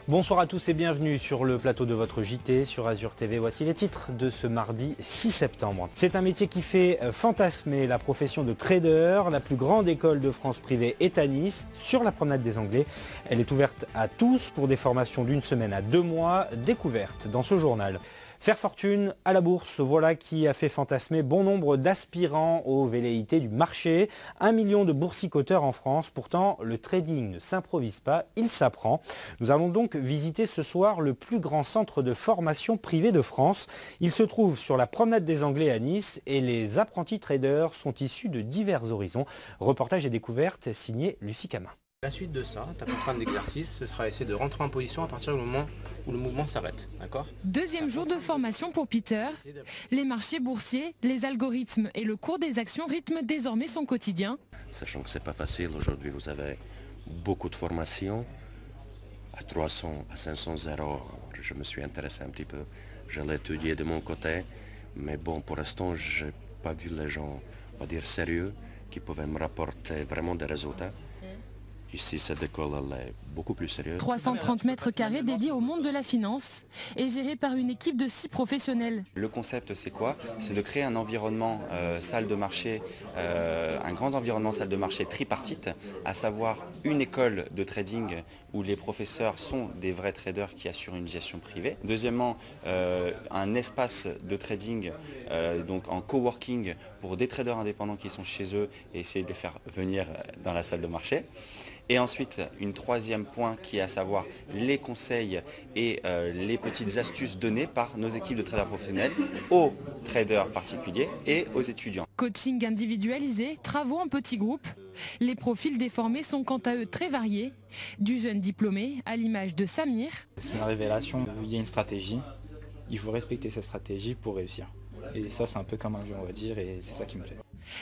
Bonsoir à tous et bienvenue sur le plateau de votre JT sur Azure TV. Voici les titres de ce mardi 6 septembre. C'est un métier qui fait fantasmer la profession de trader. La plus grande école de France privée est à Nice, sur la promenade des Anglais. Elle est ouverte à tous pour des formations d'une semaine à 2 mois, découvertes dans ce journal. Faire fortune à la bourse, voilà qui a fait fantasmer bon nombre d'aspirants aux velléités du marché. 1 million de boursicoteurs en France, pourtant le trading ne s'improvise pas, il s'apprend. Nous allons donc visiter ce soir le plus grand centre de formation privé de France. Il se trouve sur la promenade des Anglais à Nice et les apprentis traders sont issus de divers horizons. Reportage et découverte signé Lucie Camin. La suite de ça, ta contrainte d'exercice, ce sera essayer de rentrer en position à partir du moment où le mouvement s'arrête. D'accord ? Deuxième jour de formation pour Peter. Les marchés boursiers, les algorithmes et le cours des actions rythment désormais son quotidien. Sachant que c'est pas facile, aujourd'hui vous avez beaucoup de formations à 300, à 500 euros. Je me suis intéressé un petit peu, je l'ai étudié de mon côté, mais bon, pour l'instant, j'ai pas vu les gens, on va dire, sérieux, qui pouvaient me rapporter vraiment des résultats. Ici, cette école elle est beaucoup plus sérieuse. 330 mètres carrés dédiés au monde de la finance et gérés par une équipe de 6 professionnels. Le concept, c'est quoi? C'est de créer un environnement salle de marché, un grand environnement salle de marché tripartite, à savoir une école de trading où les professeurs sont des vrais traders qui assurent une gestion privée. Deuxièmement, un espace de trading donc en coworking pour des traders indépendants qui sont chez eux et essayer de les faire venir dans la salle de marché. Et ensuite, une troisième point qui est à savoir les conseils et les petites astuces données par nos équipes de traders professionnels aux traders particuliers et aux étudiants. Coaching individualisé, travaux en petits groupes. Les profils des formés sont quant à eux très variés. Du jeune diplômé à l'image de Samir. C'est une révélation, il y a une stratégie, il faut respecter cette stratégie pour réussir. Et ça, c'est un peu comme un jeu, on va dire, et c'est ça qui me plaît.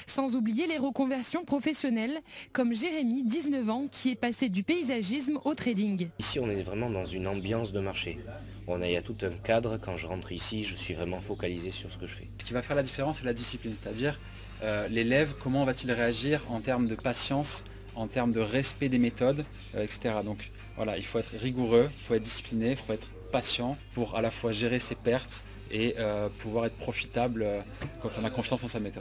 Sans oublier les reconversions professionnelles, comme Jérémy, 19 ans, qui est passé du paysagisme au trading. Ici, on est vraiment dans une ambiance de marché. Il y a tout un cadre. Quand je rentre ici, je suis vraiment focalisé sur ce que je fais. Ce qui va faire la différence, c'est la discipline, c'est-à-dire l'élève, comment va-t-il réagir en termes de patience, en termes de respect des méthodes, etc. Donc voilà, il faut être rigoureux, il faut être discipliné, il faut être patient pour à la fois gérer ses pertes et pouvoir être profitable quand on a confiance en sa méthode.